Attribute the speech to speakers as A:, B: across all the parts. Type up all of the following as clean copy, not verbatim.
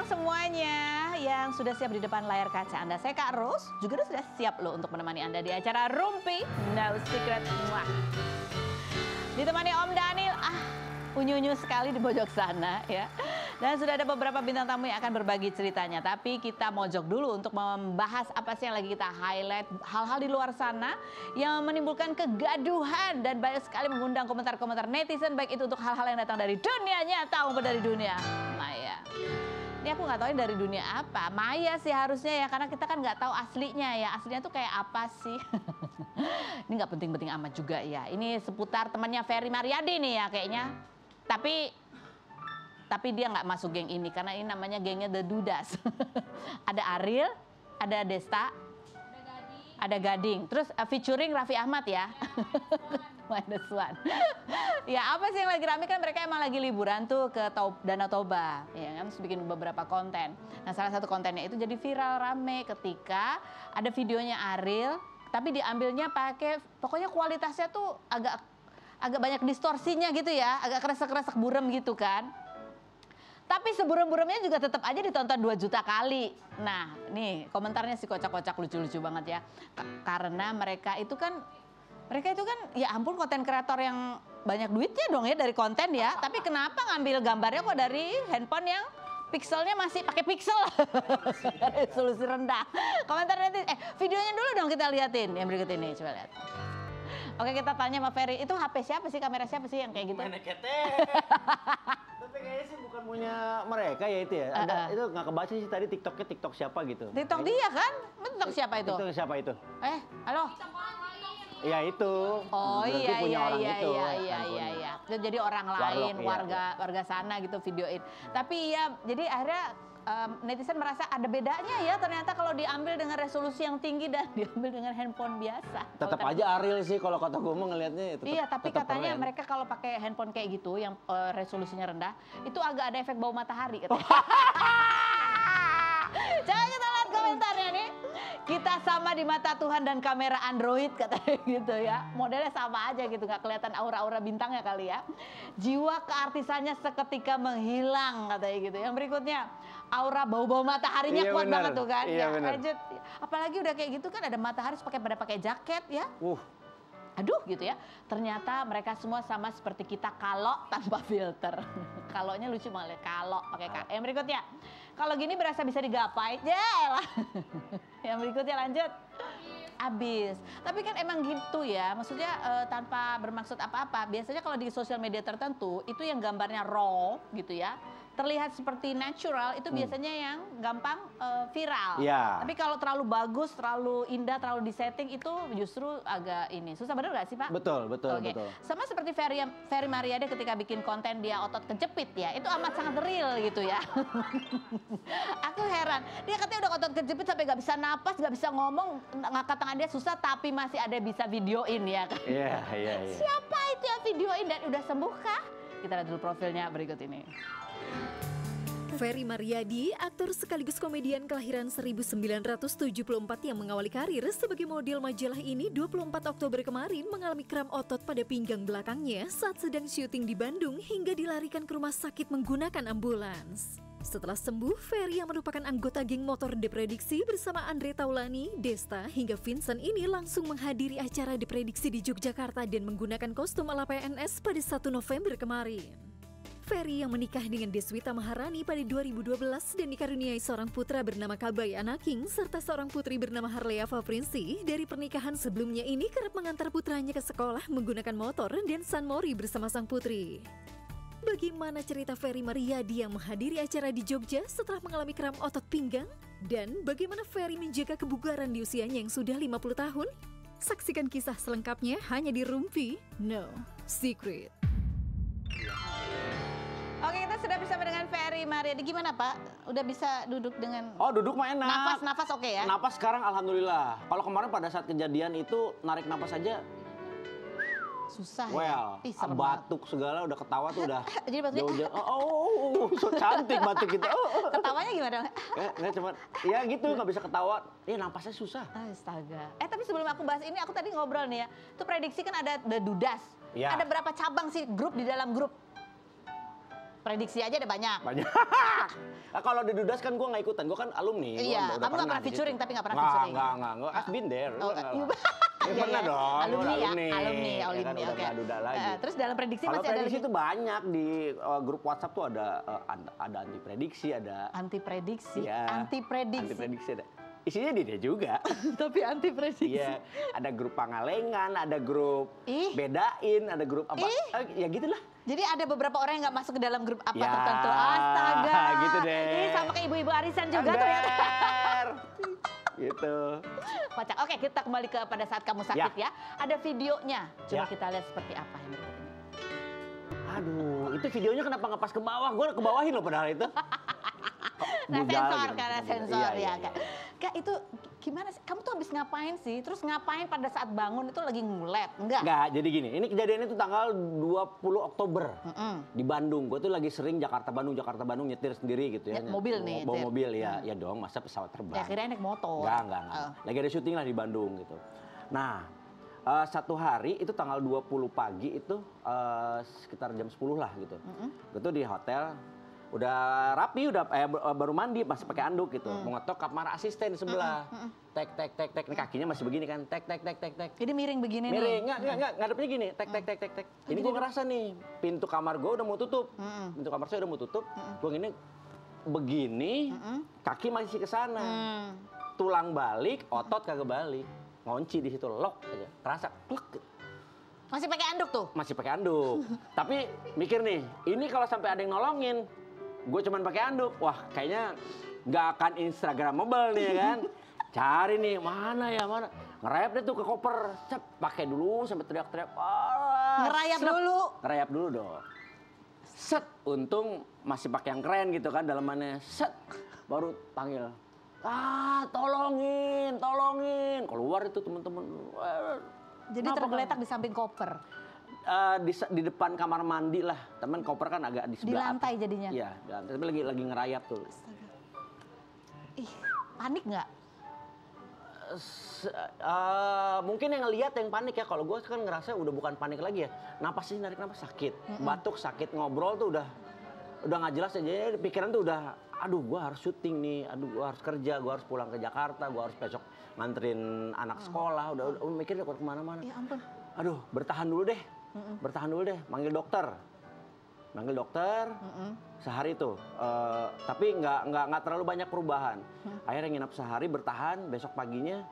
A: semuanya yang sudah siap di depan layar kaca Anda. Saya Kak Ros, juga sudah siap loh untuk menemani Anda di acara Rumpi No Secret. Wah. Ditemani Om Daniel, unyu-unyu sekali di pojok sana ya. Dan sudah ada beberapa bintang tamu yang akan berbagi ceritanya. Tapi kita mojok dulu untuk membahas apa sih yang lagi kita highlight. Hal-hal di luar sana yang menimbulkan kegaduhan dan banyak sekali mengundang komentar-komentar netizen. Baik itu untuk hal-hal yang datang dari dunia nyata maupun dari dunia maya. Ini aku nggak tahu ini dari dunia apa. Maya sih harusnya ya, karena kita kan nggak tahu aslinya ya. Aslinya tuh kayak apa sih? Ini nggak penting-penting amat juga ya. Ini seputar temannya Ferry Maryadi nih ya kayaknya. Tapi dia nggak masuk geng ini karena ini namanya gengnya The Dudas. Ada Ariel, ada Desta, ada Gading. Terus featuring Raffi Ahmad ya. Minus one. Ya apa sih yang lagi rame kan, mereka emang lagi liburan tuh ke Danau Toba. Ya kan, terus bikin beberapa konten. Nah salah satu kontennya itu jadi viral rame ketika ada videonya Ariel. Tapi diambilnya pakai, pokoknya kualitasnya tuh agak banyak distorsinya gitu ya. Agak kresek-kresek burem gitu kan. Tapi seburem-buremnya juga tetap aja ditonton 2 juta kali. Nah nih komentarnya sih kocak-kocak lucu-lucu banget ya. Karena mereka itu kan ya ampun konten kreator yang banyak duitnya dong ya dari konten ya. Tapi kenapa ngambil gambarnya kok dari handphone yang pixelnya masih pakai pixel. Resolusi rendah. Komentar nanti, videonya dulu dong kita liatin yang berikut ini, coba lihat. Oke kita tanya sama Ferry, itu HP siapa sih, kamera siapa sih yang kayak gitu?
B: Tapi kayaknya sih bukan punya mereka ya itu ya. Itu nggak kebaca sih tadi TikTok siapa gitu.
A: TikTok dia kan? TikTok siapa itu?
B: TikTok siapa itu?
A: Halo?
B: Ya itu.
A: Oh
B: iya.
A: Jadi orang lain, warga sana gitu videoin. Tapi ya jadi akhirnya netizen merasa ada bedanya ya ternyata kalau diambil dengan resolusi yang tinggi dan diambil dengan handphone biasa.
B: Tetap aja Ariel sih kalau kata gue ngelihatnya itu.
A: Iya, tapi katanya mereka kalau pakai handphone kayak gitu yang resolusinya rendah, itu agak ada efek bau matahari katanya. Coba kita lihat komentarnya nih. Kita sama di mata Tuhan dan kamera Android katanya gitu ya. Modelnya sama aja gitu, nggak kelihatan aura-aura bintangnya kali ya. Jiwa keartisannya seketika menghilang katanya gitu. Yang berikutnya, aura bau-bau mataharinya kuat banget tuh kan.
B: Iya,
A: ya, lanjut. Apalagi udah kayak gitu kan ada matahari pada pakai jaket ya. Aduh gitu ya, ternyata mereka semua sama seperti kita kalau tanpa filter. Kalonya lucu banget, kalau pakai K. Yang berikutnya, kalau gini berasa bisa digapai, lah. Yang berikutnya lanjut. Abis. Tapi kan emang gitu ya, maksudnya tanpa bermaksud apa-apa. Biasanya kalau di sosial media tertentu, itu yang gambarnya raw gitu ya. Terlihat seperti natural, itu biasanya yang gampang viral.
B: Ya.
A: Tapi kalau terlalu bagus, terlalu indah, terlalu disetting itu justru agak ini. Susah bener gak sih Pak?
B: Betul.
A: Sama seperti Ferry Maryadi ketika bikin konten dia otot kejepit ya, itu amat sangat real gitu ya. Aku heran, dia katanya udah otot kejepit sampai gak bisa napas, gak bisa ngomong, ngangkat tangan dia susah tapi masih ada bisa videoin ya kan.
B: Iya.
A: Siapa itu yang videoin dan udah sembuh kah? Kita lihat dulu profilnya berikut ini.
C: Ferry Maryadi, aktor sekaligus komedian kelahiran 1974 yang mengawali karir sebagai model majalah ini 24 Oktober kemarin mengalami kram otot pada pinggang belakangnya saat sedang syuting di Bandung hingga dilarikan ke rumah sakit menggunakan ambulans. Setelah sembuh, Ferry yang merupakan anggota geng motor Deprediksi bersama Andre Taulani, Desta hingga Vincent ini langsung menghadiri acara Deprediksi di Yogyakarta dan menggunakan kostum ala PNS pada 1 November kemarin. Ferry yang menikah dengan Deswita Maharani pada 2012 dan dikaruniai seorang putra bernama Kabay Anaking serta seorang putri bernama Harlea Fafrinsi. Dari pernikahan sebelumnya ini kerap mengantar putranya ke sekolah menggunakan motor dan San Mori bersama sang putri. Bagaimana cerita Ferry Maryadi yang menghadiri acara di Jogja setelah mengalami kram otot pinggang? Dan bagaimana Ferry menjaga kebugaran di usianya yang sudah 50 tahun? Saksikan kisah selengkapnya hanya di Rumpi No Secret.
A: Oke, kita sudah bersama dengan Ferry Maryadi. Gimana Pak? Udah bisa duduk dengan...
B: Oh, duduk mah enak.
A: Nafas oke ya?
B: Napas sekarang alhamdulillah. Kalau kemarin pada saat kejadian itu narik napas aja
A: susah
B: ya? Batuk segala udah ketawa tuh udah.
A: Jadi batuknya...
B: so cantik batuk gitu.
A: Ketawanya gimana?
B: Nggak cuma, ya gitu nggak bisa ketawa. Napasnya susah.
A: Astaga. Tapi sebelum aku bahas ini, aku tadi ngobrol nih ya. Itu prediksi kan ada The Dudas.
B: Ya.
A: Ada berapa cabang sih grup di dalam grup? prediksi aja ada banyak.
B: Banyak. Nah, kalau di Dudas kan gue nggak ikutan, gue kan alumni.
A: Iya, kamu nggak pernah
B: di situ.
A: featuring tapi nggak pernah featuring.
B: Nggak. I've been there.
A: Oh,
B: Ya, pernah dong.
A: Alumni ya,
B: alumni.
A: alumni,
B: Ya kan,
A: alumni.
B: udah
A: Oke.
B: nggak duda lagi.
A: Terus dalam prediksi
B: Kalau
A: masih ada
B: prediksi
A: lagi?
B: itu banyak di grup WhatsApp tuh ada anti prediksi, ada
A: Anti prediksi,
B: ya,
A: anti prediksi.
B: anti prediksi ada. Isinya dia juga.
A: Tapi anti prediksi.
B: Iya, ada grup Pangalengan, ada grup
A: Ih.
B: Bedain, ada grup apa? Ya gitulah.
A: Jadi ada beberapa orang yang nggak masuk ke dalam grup apa
B: Ya,
A: tertentu. Astaga.
B: gitu deh.
A: Ih, sama kayak ibu-ibu arisan juga ternyata.
B: Ember. Gitu.
A: Kocak. Oke, kita kembali ke pada saat kamu sakit ya. Ada videonya. Coba kita lihat seperti apa yang berikut ini.
B: Aduh, itu videonya kenapa nggak pas ke bawah? Gue ke bawahin loh padahal itu.
A: Nah,
B: Bugal
A: sensor
B: gitu.
A: karena sensor
B: Iya,
A: ya,
B: iya,
A: Kak.
B: iya.
A: Kak, itu gimana sih? Kamu tuh habis ngapain sih? Terus ngapain pada saat bangun itu lagi ngulet? Enggak.
B: Enggak, jadi gini, ini kejadiannya tuh tanggal 20 Oktober di Bandung. Gue tuh lagi sering Jakarta Bandung nyetir sendiri gitu ya.
A: Ya, mobil nih,
B: Bawa
A: nyetir.
B: mobil ya, ya dong, masa pesawat terbang.
A: Ya kira naik motor.
B: Enggak. Lagi ada syuting lah di Bandung gitu. Nah, satu hari itu tanggal 20 pagi itu sekitar jam 10 lah gitu. Gue tuh di hotel, udah rapi, baru mandi, masih pakai anduk gitu. Mau ngetok kamar asisten di sebelah. Tek. Ini kakinya masih begini kan. Tek.
A: Jadi miring begini
B: Miring,
A: nih.
B: enggak, ngadepnya gini, tek. Ini gue ngerasa nih, pintu kamar gue udah mau tutup. Pintu kamar saya udah mau tutup. Gue gini, begini, kaki masih ke sana. Tulang balik, otot kagak balik. Ngunci di situ, lock aja. Kerasa, klek.
A: Masih pakai anduk tuh?
B: Masih pakai anduk. Tapi mikir nih, ini kalau sampai ada yang nolongin, gue cuman pakai anduk. Wah, kayaknya nggak akan instagramable nih ya kan. Cari nih, mana. Ngerayap deh tuh ke koper. Cep, pakai dulu sampai teriak-teriak.
A: Ngerayap dulu?
B: Ngerayap dulu dong. Set, untung masih pakai yang keren gitu kan dalamannya. Set, baru panggil. Tolongin. Keluar itu teman-teman.
A: Jadi
B: Kenapa,
A: tergeletak di samping koper.
B: Di depan kamar mandi lah. Teman koper kan agak di
A: Di
B: sebelah
A: lantai
B: atas.
A: jadinya?
B: Iya, di lantai. Tapi lagi ngerayap tuh.
A: Astaga. Ih, panik nggak?
B: Mungkin yang ngelihat yang panik ya. Kalau gue kan ngerasa udah bukan panik lagi ya. Napasnya narik napas sakit. Batuk sakit, ngobrol tuh udah nggak jelas aja. Pikiran tuh udah, aduh gue harus syuting nih. Aduh gue harus kerja, gue harus pulang ke Jakarta. Gue harus besok nganterin anak sekolah. Udah mikirnya kemana-mana.
A: Ya ampun.
B: Aduh, bertahan dulu deh. Manggil dokter. Sehari tuh. Tapi nggak terlalu banyak perubahan. Akhirnya nginap sehari, bertahan. Besok paginya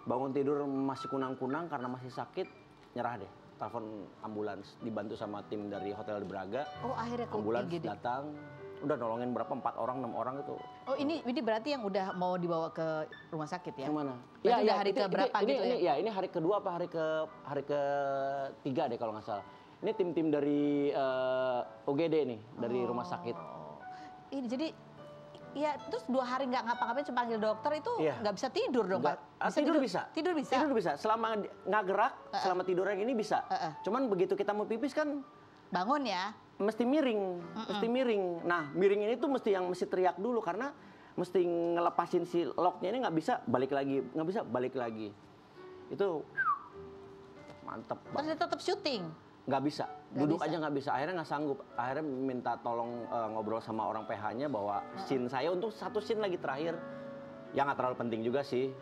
B: bangun tidur masih kunang-kunang karena masih sakit. Nyerah deh. Telepon ambulans, dibantu sama tim dari Hotel de Braga.
A: Oh, akhirnya ke
B: Ambulans
A: IGD.
B: datang. Udah nolongin berapa? 4 orang, 6 orang itu.
A: Oh, ini berarti yang udah mau dibawa ke rumah sakit ya?
B: Yang mana?
A: Berarti udah hari keberapa gitu ya?
B: Ini hari kedua apa hari ketiga deh kalau nggak salah. Ini tim-tim dari UGD nih, dari rumah sakit.
A: Ini jadi, ya terus 2 hari nggak ngapa-ngapain cuma panggil dokter itu
B: Iya.
A: nggak bisa tidur dong,
B: Nggak,
A: Pak?
B: tidur bisa.
A: Tidur bisa?
B: Tidur bisa. Selama nggak gerak, selama tidurnya ini bisa. Cuman begitu kita mau pipis kan
A: Bangun ya?
B: mesti miring. Nah, miring ini tuh mesti teriak dulu karena mesti ngelepasin si locknya ini nggak bisa balik lagi. Itu mantep
A: Terus
B: banget.
A: dia tetap syuting?
B: Nggak bisa,
A: Nggak
B: duduk
A: bisa.
B: aja nggak bisa. Akhirnya nggak sanggup. Akhirnya minta tolong ngobrol sama orang PH-nya bahwa scene saya untuk satu scene lagi terakhir, yang nggak terlalu penting juga sih.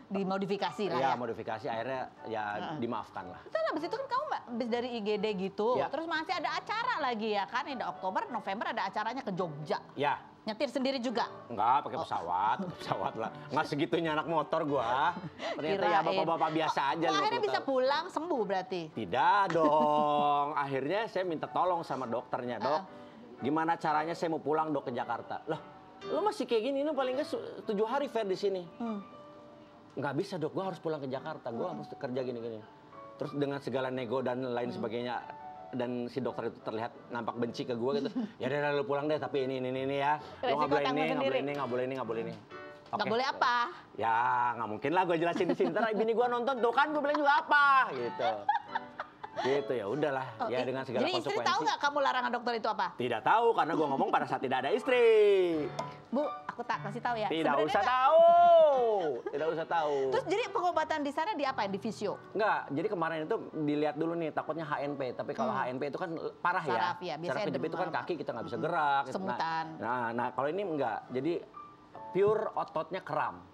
A: Dimodifikasi lah
B: Ya,
A: ya?
B: modifikasi akhirnya ya dimaafkan lah.
A: Terus habis itu kan kamu habis dari IGD gitu,
B: Ya.
A: terus masih ada acara lagi ya kan? Ini Oktober, November ada acaranya ke Jogja.
B: Ya,
A: Nyetir sendiri juga?
B: enggak pakai pesawat lah. Nggak segitunya anak motor gua. Ternyata ya
A: Kirain.
B: bapak-bapak biasa aja.
A: Oh, akhirnya
B: 50
A: bisa
B: tahun.
A: pulang sembuh berarti?
B: Tidak dong. Akhirnya saya minta tolong sama dokternya, Dok. Gimana caranya saya mau pulang, Dok, ke Jakarta? Loh, lu masih kayak gini, lu paling nggak 7 hari fair di sini. Nggak bisa, Dok, gue harus pulang ke Jakarta, gue harus kerja gini-gini. Terus dengan segala nego dan lain sebagainya, dan si dokter itu terlihat nampak benci ke gue gitu. Ya udah lu pulang deh, tapi ini ya. Lu nggak
A: Resiko
B: boleh
A: tanggung
B: ini, nggak
A: sendiri.
B: boleh ini, nggak boleh ini, nggak boleh ini.
A: Nggak
B: Oke.
A: boleh apa?
B: Ya nggak mungkin lah gue jelasin di sini. Ntar bini gue nonton, tuh kan gue bilang juga apa gitu. Gitu ya udahlah, ya dengan segala
A: Jadi istri
B: konsekuensi.
A: tahu nggak kamu larangan dokter itu apa?
B: Tidak tahu karena gue ngomong pada saat tidak ada istri.
A: Bu, aku tak kasih tahu ya.
B: Tidak
A: Sebenarnya
B: usah
A: nggak-
B: tahu. Tidak usah tahu.
A: Terus jadi pengobatan di sana di apa? Di fisio?
B: Enggak, jadi kemarin itu dilihat dulu nih, takutnya HNP. Tapi kalau HNP itu kan parah ya.
A: Saraf ya, biasanya
B: Saraf kejepit itu kan
A: demam.
B: kaki kita nggak bisa gerak.
A: Semutan.
B: Nah, kalau ini enggak. Jadi pure ototnya kram.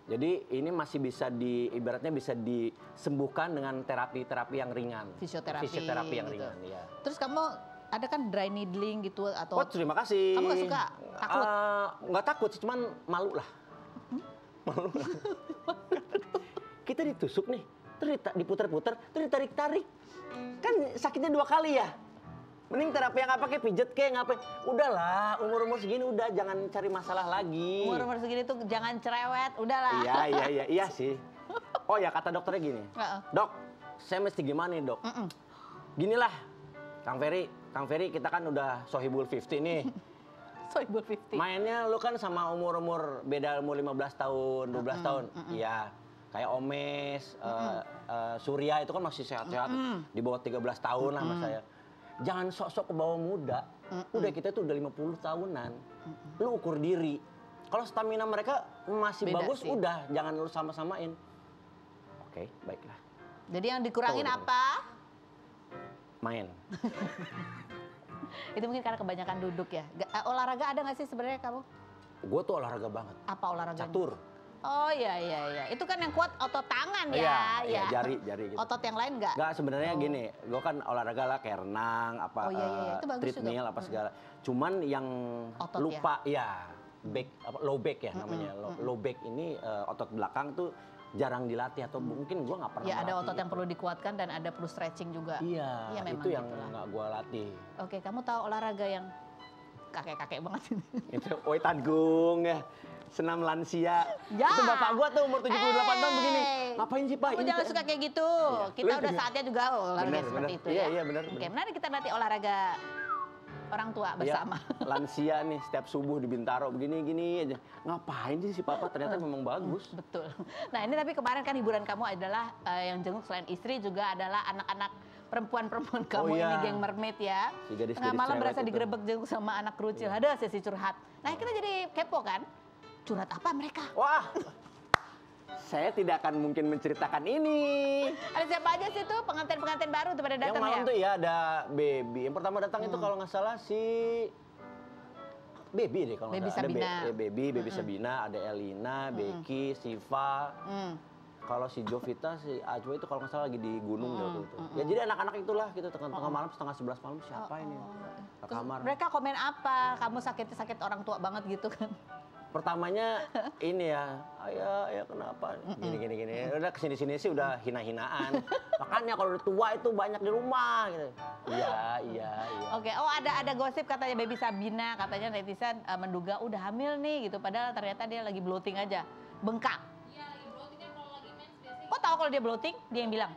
B: Jadi ini masih bisa ibaratnya bisa disembuhkan dengan terapi-terapi yang ringan.
A: Fisioterapi
B: yang
A: gitu.
B: ringan, ya.
A: Terus kamu ada kan dry needling gitu atau
B: Oh, terima kasih.
A: Kamu nggak suka? Takut?
B: Nggak takut sih, cuman malu lah. Malu lah. Kita ditusuk nih, terus diputer-puter, terus ditarik-tarik. Kan sakitnya 2 kali ya. Mending terapi yang apa kayak pijet kayak ngapain. Udahlah, umur-umur segini udah jangan cari masalah lagi.
A: umur segini tuh jangan cerewet, udahlah.
B: Iya sih. Oh ya kata dokternya gini.
A: Heeh.
B: Dok, saya mesti gimana nih, Dok? Ginilah, Kang Ferry kita kan udah sohibul 50 nih.
A: Sohibul 50.
B: Mainnya lu kan sama umur beda umur 15 tahun, 12 tahun. Iya. Kayak Omes, Surya itu kan masih sehat-sehat. Di bawah 13 tahun lah sama saya. Jangan sok-sok ke bawah muda. Udah kita tuh udah 50 tahunan. Lu ukur diri. Kalau stamina mereka masih
A: Beda
B: bagus,
A: sih.
B: udah jangan lu sama-samain. Oke, baiklah.
A: Jadi yang dikurangin
B: Tuh.
A: apa?
B: Main.
A: Itu mungkin karena kebanyakan duduk ya. Olahraga ada nggak sih sebenarnya kamu?
B: Gue tuh olahraga banget.
A: Apa olahraga?
B: Catur.
A: Oh iya. Itu kan yang kuat otot tangan
B: Iya,
A: ya.
B: jari gitu.
A: Otot yang lain nggak?
B: Enggak, sebenarnya gini, gue kan olahraga lah kayak renang, apa
A: Oh, iya. Itu bagus
B: treadmill,
A: juga.
B: apa segala. Cuman yang
A: Otot
B: lupa ya, back, low back ya namanya. Low back ini otot belakang tuh jarang dilatih atau mungkin gue nggak pernah
A: Ya ada
B: melatih
A: otot yang
B: itu.
A: perlu dikuatkan dan ada perlu stretching juga.
B: Iya,
A: memang
B: itu yang
A: gitulah.
B: nggak gue latih.
A: Oke, kamu tahu olahraga yang kakek-kakek banget ini?
B: Itu Oi Tanggung ya. Senam lansia.
A: Ya.
B: Itu bapak gua tuh umur 78 tahun begini. Ngapain sih Pak?
A: Kamu
B: Ini
A: jangan
B: teh-
A: suka kayak gitu.
B: Iya.
A: Kita
B: Lu
A: udah
B: juga.
A: saatnya juga olahraga
B: Benar,
A: seperti
B: benar.
A: itu
B: Iya,
A: ya.
B: iya, benar,
A: Oke,
B: benar.
A: mari kita latih olahraga orang tua
B: Iya,
A: bersama.
B: lansia nih setiap subuh di Bintaro begini aja. Ngapain sih si papa? Ternyata memang bagus.
A: Betul. Nah ini tapi kemarin kan hiburan kamu adalah yang jenguk selain istri juga adalah anak-anak perempuan-perempuan kamu
B: iya.
A: ini geng mermaid ya.
B: Si gadis-gadis
A: Tengah malam
B: cerewet
A: berasa
B: itu. Iya.
A: digerebek jenguk sama anak kerucil. Ada sesi curhat. Nah kita jadi kepo kan. Curhat apa mereka?
B: Wah, saya tidak akan mungkin menceritakan ini.
A: Ada siapa aja sih tuh pengantin-pengantin baru tuh pada
B: Yang
A: datang
B: malam
A: ya?
B: tuh ya ada Baby. Yang pertama datang itu kalau nggak salah si Baby deh kalau nggak
A: Baby
B: salah.
A: Sabina.
B: Ada Baby Sabina, ada Elina, Becky, Siva. Kalau si Jovita, si Ajwa itu kalau nggak salah lagi di gunung deh waktu itu. Ya jadi anak-anak itulah gitu tengah malam setengah 11 malam siapa ini? Ke
A: Terus
B: kamar.
A: mereka komen apa? Kamu sakit orang tua banget gitu kan?
B: Pertamanya ini ya, ayah kenapa? Gini. Udah kesini sih udah hina-hinaan. Makanya kalau udah tua itu banyak di rumah gitu. Iya.
A: Oke, oh ada gosip katanya Baby Sabina, katanya netizen menduga udah hamil nih gitu, padahal ternyata dia lagi bloating aja, bengkak.
D: Iya, lagi bloating kan kalau lagi mens biasanya
A: Kok tahu kalau dia bloating? Dia yang bilang.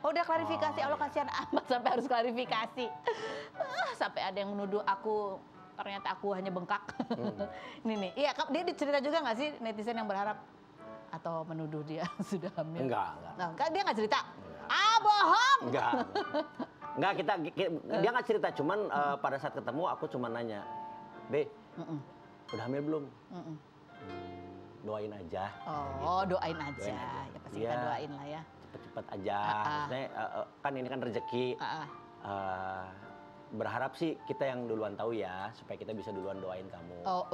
A: Oh udah klarifikasi, Allah kasihan amat sampai harus klarifikasi. Sampai ada yang menuduh aku, ternyata aku hanya bengkak. Ini nih, iya dia dicerita juga nggak sih netizen yang berharap atau menuduh dia sudah hamil?
B: Enggak.
A: Nah, dia nggak cerita. Ah bohong.
B: Enggak, dia nggak cerita, cuman pada saat ketemu aku cuma nanya, "Be, udah hamil belum?" Doain aja.
A: Oh doain aja,
B: Doain aja.
A: ya pasti kita
B: Iya.
A: doain lah ya.
B: Cepet-cepet aja. Maksudnya kan ini kan rezeki. Berharap sih kita yang duluan tahu ya, supaya kita bisa duluan doain kamu.
A: Oh,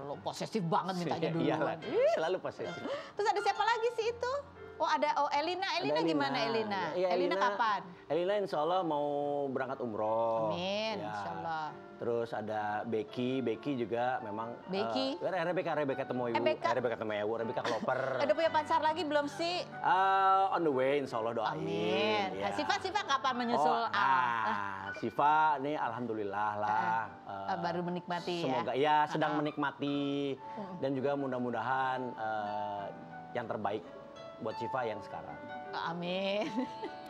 A: lo posesif banget mintanya
B: Iyalah,
A: duluan.
B: selalu posesif.
A: Terus ada siapa lagi sih itu? Oh ada, Elina. Elina
B: Ada
A: gimana Elina?
B: Iya,
A: Elina kapan?
B: Elina insya Allah mau berangkat umroh.
A: Amin,
B: Ya.
A: insya Allah.
B: Terus ada Becky juga memang.
A: Becky?
B: Rebecca Temoiwu. Rebecca Temoiwu, Rebecca Kloper.
A: Udah punya pacar lagi belum sih?
B: On the way, insya Allah doain.
A: Amin.
B: Ya.
A: Siva kapan menyusul?
B: Siva nih alhamdulillah lah.
A: Baru menikmati
B: semoga ya sedang menikmati dan juga mudah-mudahan yang terbaik buat Siva yang sekarang.
A: Amin.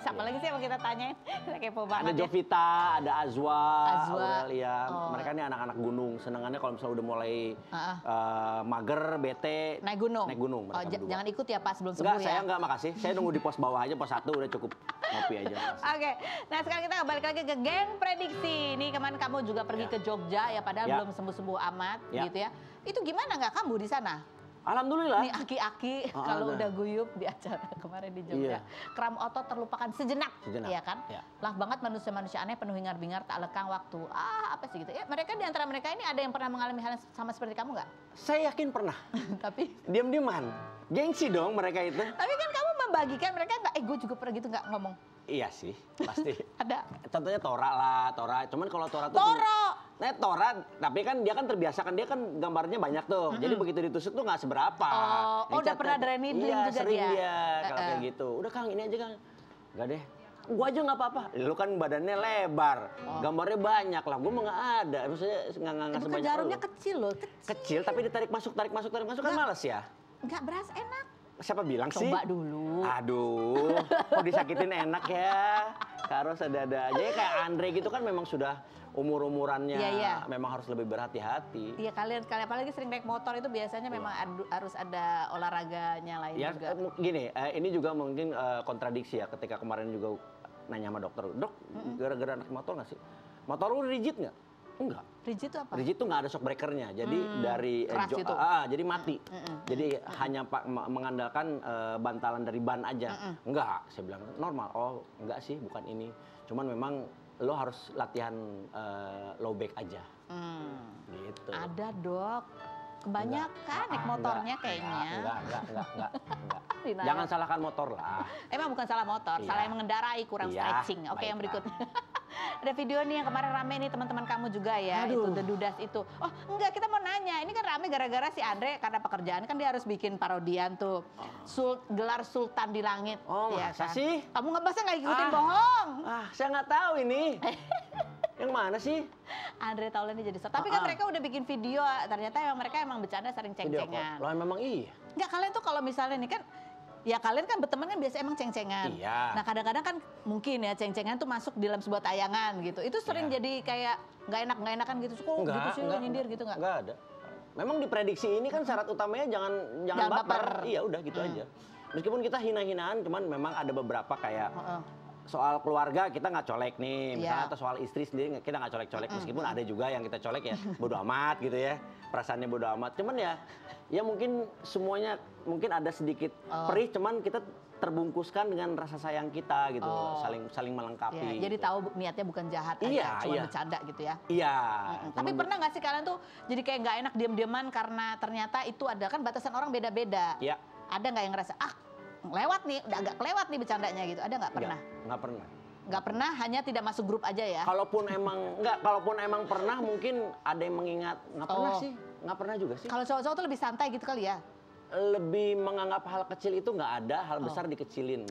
A: Siapa lagi sih yang mau kita tanyain? Kita kepo
B: Ada
A: banget ya.
B: Jovita, ada Azwa,
A: Azwa.
B: Aurelia.
A: Oh.
B: Mereka ini anak-anak gunung. Senangannya kalau misalnya udah mulai mager, bete,
A: Naik gunung.
B: Naik gunung.
A: Oh,
B: mereka berdua.
A: jangan ikut ya pas belum sembuh
B: Enggak,
A: ya.
B: saya enggak, makasih. Saya nunggu di pos bawah aja, pos 1 udah cukup. Ngopi aja.
A: Oke, nah sekarang kita balik lagi ke geng prediksi. Ini kemarin kamu juga pergi ke Jogja ya, padahal belum sembuh-sembuh amat gitu ya. Itu gimana nggak kamu di sana?
B: Alhamdulillah.
A: Nih aki-aki kalau udah guyup di acara kemarin di Jogja. Kram otot terlupakan sejenak, ya kan? Lah banget manusia-manusia aneh penuh hingar-bingar tak lekang waktu. Apa sih gitu ya? Mereka di antara mereka ini ada yang pernah mengalami hal yang sama seperti kamu nggak?
B: Saya yakin pernah.
A: Tapi
B: diam-diaman. Gengsi dong mereka itu.
A: Tapi kan kamu membagikan mereka nggak? Gue juga pernah gitu nggak ngomong.
B: Iya sih, pasti.
A: Ada.
B: Contohnya Tora lah, Tora. Cuman kalau Tora tuh... Tora, tapi kan dia kan terbiasa kan, dia kan gambarnya banyak tuh. Jadi begitu ditusuk tuh nggak seberapa.
A: Udah pernah drenidling
B: iya,
A: juga
B: sering
A: dia?
B: Kalau kayak gitu. Udah Kang, ini aja Kang. Enggak deh. Gua aja nggak apa-apa. Lu kan badannya lebar, gambarnya banyak lah. Gua mah nggak ada. Maksudnya nggak sebanyak
A: jarumnya
B: lu.
A: kecil loh.
B: Kecil, tapi ditarik masuk kan males ya.
A: Nggak berasa enak.
B: Siapa bilang sih?
A: Coba dulu.
B: Aduh, kok disakitin enak ya. Harus ada-ada aja. Kayak Andre gitu kan memang sudah umur-umurannya memang harus lebih berhati-hati.
A: Iya, kalian apalagi sering naik motor itu biasanya memang harus ada olahraganya lain
B: ya,
A: juga.
B: Gini, ini juga mungkin kontradiksi ya ketika kemarin juga nanya sama dokter. Dok, gara-gara naik motor nggak sih? Motor lu rigid nggak? Enggak.
A: Rigid itu apa?
B: Rigid itu nggak ada shock breakernya. Jadi dari jadi mati. Jadi hanya mengandalkan bantalan dari ban aja. Enggak, saya bilang normal. Oh, enggak sih, bukan ini. Cuman memang lo harus latihan low back aja. Gitu.
A: Ada, Dok. Kebanyakan naik motornya kayaknya.
B: Enggak. Jangan salahkan motor lah.
A: Emang bukan salah motor, salah yang mengendarai, kurang stretching. Oke, yang berikutnya. Ada video nih yang kemarin rame nih teman-teman kamu juga ya. Aduh. Itu The Dudas itu. Oh enggak, kita mau nanya. Ini kan rame gara-gara si Andre karena pekerjaan kan dia harus bikin parodian tuh. Gelar Sultan di Langit.
B: Oh ya, masa kan? Sih?
A: Kamu nggak ikutin bohong.
B: Saya nggak tahu ini. Yang mana sih?
A: Andre Taulani jadi star. Tapi kan mereka udah bikin video, ternyata mereka emang bercanda sering ceng-cengan.
B: Loh memang iya?
A: Enggak, kalian tuh kalau misalnya nih kan, ya kalian kan berteman kan biasa emang ceng-cengan.
B: Iya.
A: Nah kadang-kadang kan mungkin ya ceng-cengan tuh masuk di dalam sebuah tayangan gitu. Itu sering jadi kayak nggak enakan gitu. Kok gitu sih lu nyindir gitu nggak?
B: Nggak ada. Memang diprediksi ini kan syarat utamanya jangan baper. Iya udah gitu aja. Meskipun kita hina-hinaan, cuman memang ada beberapa kayak soal keluarga kita nggak colek nih, misalnya atau soal istri sendiri kita nggak colek-colek, meskipun ada juga yang kita colek ya bodo amat gitu ya, perasaannya bodo amat. Cuman ya mungkin semuanya mungkin ada sedikit perih, cuman kita terbungkuskan dengan rasa sayang kita gitu, saling melengkapi.
A: Ya, jadi tahu niatnya bukan jahat, cuma bercanda gitu ya.
B: Iya.
A: Tapi pernah nggak sih kalian tuh jadi kayak nggak enak diam-diaman karena ternyata itu ada kan batasan orang beda-beda.
B: Iya.
A: Ada nggak yang ngerasa lewat nih, udah agak kelewat nih bercandanya gitu, ada nggak pernah?
B: Nggak pernah.
A: Nggak pernah, hanya tidak masuk grup aja ya?
B: Kalaupun emang pernah mungkin ada yang mengingat, nggak pernah sih, nggak pernah juga sih.
A: Kalau cowok-cowok tuh lebih santai gitu kali ya?
B: Lebih menganggap hal kecil itu nggak ada, hal besar dikecilin.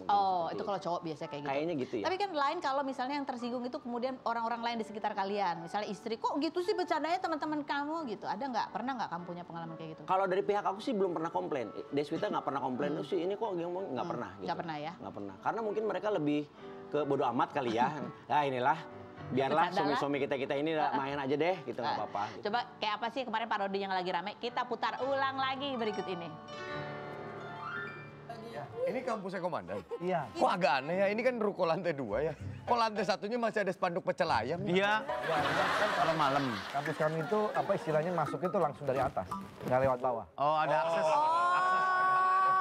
A: Itu kalau cowok biasanya kayak gitu.
B: Kayaknya gitu ya.
A: Tapi kan lain kalau misalnya yang tersinggung itu kemudian orang-orang lain di sekitar kalian. Misalnya istri, kok gitu sih bercandanya teman-teman kamu gitu. Ada nggak? Pernah nggak kamu punya pengalaman kayak gitu?
B: Kalau dari pihak aku sih belum pernah komplain. Deswita nggak pernah komplain, sih ini kok ngomong nggak pernah. Gitu.
A: Nggak pernah ya?
B: Nggak pernah. Karena mungkin mereka lebih ke bodo amat kali ya. Nah inilah. Biarlah suami-suami kita ini main aja deh, gitu nggak apa-apa. Gitu.
A: Coba kayak apa sih kemarin parodi yang lagi rame? Kita putar ulang lagi berikut ini.
E: Ini kampusnya komandan?
F: Iya.
E: Kok agak aneh ya, ini kan ruko lantai 2 ya. Kok lantai satunya masih ada spanduk pecel ayam?
F: Iya, kan kalau malam. Kampus kami itu apa istilahnya masuk itu langsung dari atas, nggak lewat bawah.
G: Oh, ada akses.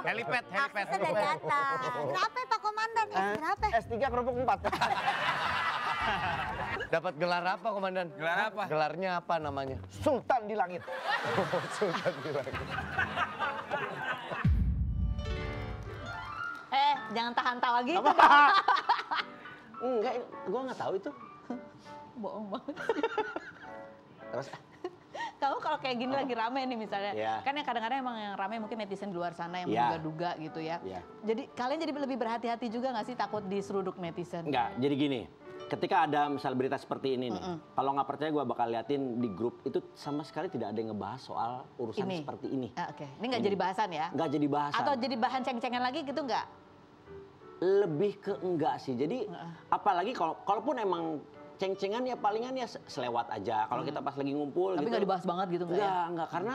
G: Helipad.
H: Aksesnya dari atas. Kenapa Pak Komandan? Kenapa?
F: S3 kerupuk 4.
E: Dapat gelar apa komandan?
G: Gelar apa?
E: Gelarnya apa namanya?
F: Sultan di langit.
E: Sultan di langit.
A: Jangan tahan tawa gitu.
B: Enggak, gua nggak tahu itu.
A: Bohong banget.
B: Terus
A: Kamu kalau kayak gini lagi rame nih misalnya, kan yang kadang-kadang emang yang rame mungkin netizen di luar sana yang menduga-duga gitu ya. Jadi kalian jadi lebih berhati-hati juga nggak sih takut diseruduk netizen?
B: Enggak, jadi gini. Ketika ada misal berita seperti ini nih, kalau nggak percaya gue bakal liatin di grup itu sama sekali tidak ada yang ngebahas soal urusan seperti ini.
A: Oke, ini nggak jadi bahasan ya?
B: Nggak jadi bahasan.
A: Atau jadi bahan ceng-cengan lagi gitu nggak?
B: Lebih ke enggak sih. Jadi apalagi kalaupun emang ceng-cengan ya palingan ya selewat aja. Kalau kita pas lagi ngumpul
A: tapi
B: gitu.
A: nggak dibahas banget gitu nggak ya?
B: Enggak, karena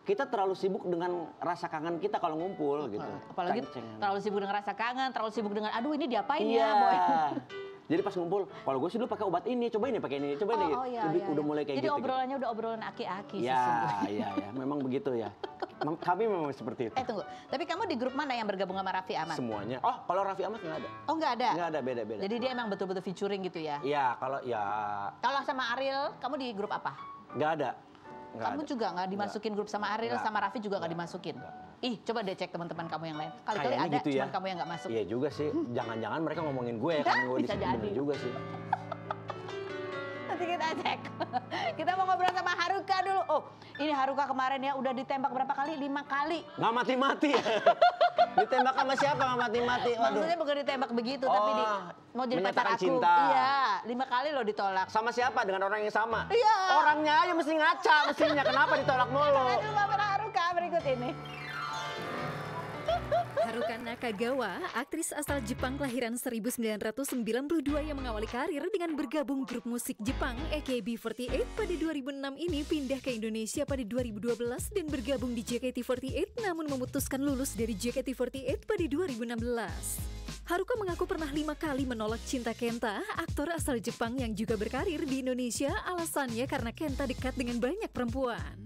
B: kita terlalu sibuk dengan rasa kangen kita kalau ngumpul gitu.
A: Apalagi
B: Ceng-cengan.
A: terlalu sibuk dengan rasa kangen, terlalu sibuk dengan aduh ini diapain
B: Iya.
A: ya, boy.
B: Jadi pas ngumpul, kalau gue sih dulu pakai obat ini, cobain ya pakai ini, cobain
A: Oh,
B: gitu.
A: oh, iya,
B: Lebih
A: iya,
B: udah
A: iya.
B: mulai kayak
A: Jadi
B: gitu.
A: obrolannya udah obrolan aki-aki
B: Ya,
A: sesungguhnya.
B: iya, ya, memang begitu ya. Kami memang seperti itu.
A: Tunggu, tapi kamu di grup mana yang bergabung sama Raffi Ahmad?
B: Semuanya. Oh, kalau Raffi Ahmad nggak ada.
A: Oh nggak ada?
B: Nggak ada, beda-beda.
A: Jadi dia emang betul-betul featuring gitu ya?
B: Iya, kalau ya
A: Kalau sama Ariel, kamu di grup apa?
B: nggak ada. Nggak
A: Kamu
B: ada.
A: juga nggak dimasukin grup sama Ariel,
B: Nggak.
A: sama Raffi juga nggak dimasukin? Ih, coba deh cek teman-teman kamu yang lain. Kali-kali
B: Kayaknya
A: ada,
B: gitu ya.
A: cuman kamu yang nggak masuk.
B: Iya juga sih. Jangan-jangan mereka ngomongin gue ya karena gue di
A: Bisa
B: situ.
A: jadi.
B: Bener juga sih.
A: Nanti kita cek. Kita mau ngobrol sama Haruka dulu. Oh, ini Haruka kemarin ya udah ditembak berapa kali? 5 kali.
B: Nggak mati-mati ya. Ditembak sama siapa nggak mati-mati? Waduh.
A: Maksudnya bukan ditembak begitu, tapi mau jadi pacar
B: menyatakan
A: aku.
B: cinta.
A: Iya, 5 kali loh ditolak.
B: Sama siapa? Dengan orang yang sama?
A: Iya.
B: Orangnya aja mesti ngaca mestinya. Kenapa ditolak mulu?
A: Aduh, Bapak Haruka berikut ini.
C: Haruka Nakagawa, aktris asal Jepang kelahiran 1992 yang mengawali karir dengan bergabung grup musik Jepang AKB48 pada 2006 ini pindah ke Indonesia pada 2012 dan bergabung di JKT48 namun memutuskan lulus dari JKT48 pada 2016. Haruka mengaku pernah 5 kali menolak cinta Kenta, aktor asal Jepang yang juga berkarir di Indonesia, alasannya karena Kenta dekat dengan banyak perempuan.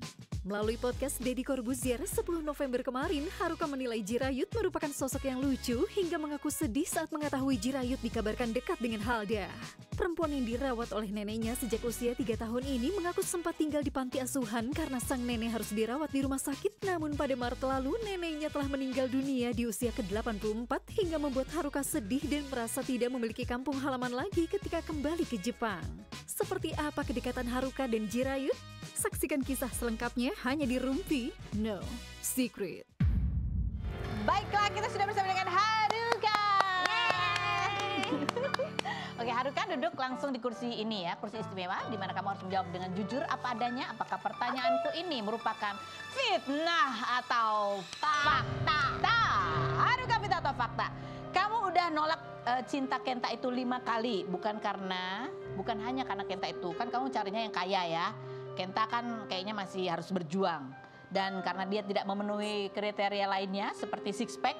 C: Melalui podcast Deddy Corbuzier 10 November kemarin, Haruka menilai Jirayut merupakan sosok yang lucu hingga mengaku sedih saat mengetahui Jirayut dikabarkan dekat dengan Halda. Perempuan yang dirawat oleh neneknya sejak usia 3 tahun ini mengaku sempat tinggal di panti asuhan karena sang nenek harus dirawat di rumah sakit. Namun pada Maret lalu, neneknya telah meninggal dunia di usia ke-84 hingga membuat Haruka sedih dan merasa tidak memiliki kampung halaman lagi ketika kembali ke Jepang. Seperti apa kedekatan Haruka dan Jirayut? Saksikan kisah selengkapnya hanya di Rumpi No Secret.
A: Baiklah, kita sudah bersama dengan Haruka. Oke, Haruka duduk langsung di kursi ini ya, kursi istimewa, di mana kamu harus menjawab dengan jujur apa adanya. Apakah pertanyaanku ini merupakan fitnah atau fakta? Haruka, fitnah atau fakta? Kamu udah nolak cinta Kenta itu 5 kali, bukan hanya karena Kenta itu, kan kamu carinya yang kaya ya. Kenta kan kayaknya masih harus berjuang. Dan karena dia tidak memenuhi kriteria lainnya seperti six pack.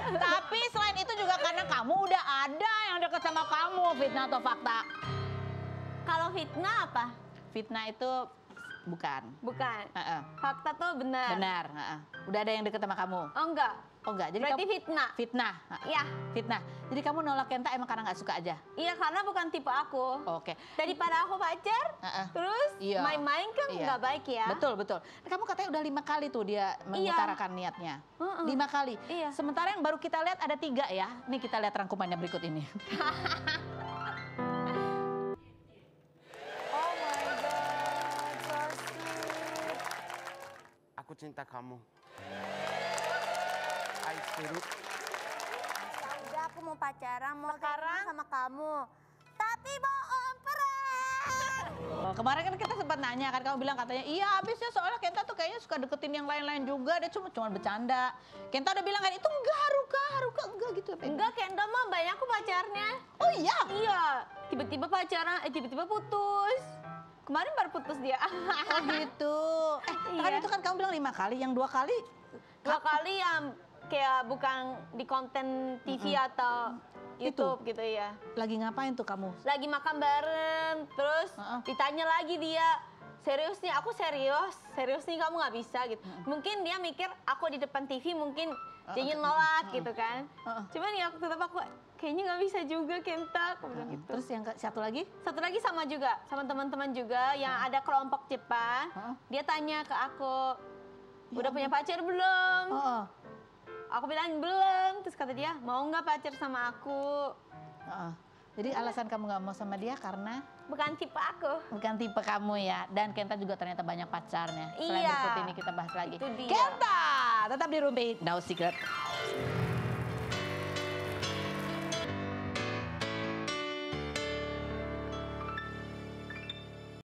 A: Tapi selain itu juga karena kamu udah ada yang deket sama kamu, fitnah atau fakta?
H: Kalau fitnah apa?
A: Fitnah itu bukan.
H: Bukan.
A: Heeh.
H: Fakta tuh benar.
A: Benar. Heeh. Udah ada yang deket sama kamu?
H: Oh enggak.
A: Oh enggak, jadi
H: Berarti
A: kamu
H: fitnah.
A: fitnah.
H: Iya.
A: Fitnah. Jadi kamu nolak Kenta emang karena nggak suka aja?
H: Iya karena bukan tipe aku.
A: Oke.
H: Daripada aku pacar,
A: Heeh.
H: terus
A: Iya.
H: main-main kan
A: Iya.
H: nggak baik ya.
A: Betul, betul. Kamu katanya udah 5 kali tuh dia mengutarakan niatnya.
H: Heeh.
A: 5 kali.
H: Iya.
A: Sementara yang baru kita lihat ada 3 ya. Nih kita lihat rangkumannya berikut ini.
H: Oh my god, so sweet.
G: Aku cinta kamu. I still.
H: Ya udah aku mau pacaran, mau sekarang sama kamu. Tapi bohong perang.
A: Oh, kemarin kan kita sempat nanya kan, kamu bilang katanya iya habisnya soalnya Kenta tuh kayaknya suka deketin yang lain-lain juga, dia cuma bercanda. Kenta udah bilang kan itu enggak, Haruka enggak gitu ya.
H: Enggak, Kenta mah banyak aku pacarnya.
A: Oh iya.
H: Iya, tiba-tiba pacaran, tiba-tiba putus. Kemarin baru putus dia.
A: Oh gitu. Kan
H: Iya.
A: itu kan kamu bilang 5 kali, yang 2 kali
H: 2 kali yang kayak bukan di konten TV atau YouTube gitu ya.
A: lagi ngapain tuh kamu?
H: Lagi makan bareng, terus
A: Heeh.
H: ditanya lagi dia, serius nih, aku serius nih kamu nggak bisa gitu. Mungkin dia mikir aku di depan TV mungkin dia nolak gitu kan. Cuman ya tetap aku kayaknya nggak bisa juga Kenta, aku bilang gitu.
A: Terus yang satu lagi?
H: Satu lagi sama juga, sama teman-teman juga yang ada kelompok Jepang. Dia tanya ke aku, udah punya pacar belum?
A: Oh.
H: Aku bilang belum, terus kata dia, mau nggak pacar sama aku?
A: Jadi alasan kamu nggak mau sama dia karena
H: Bukan tipe aku.
A: bukan tipe kamu ya. Dan Kenta juga ternyata banyak pacarnya. Selain
H: Iya.
A: berikut ini kita bahas lagi.
H: Itu dia.
A: Kenta, tetap di Rumpi No Secret.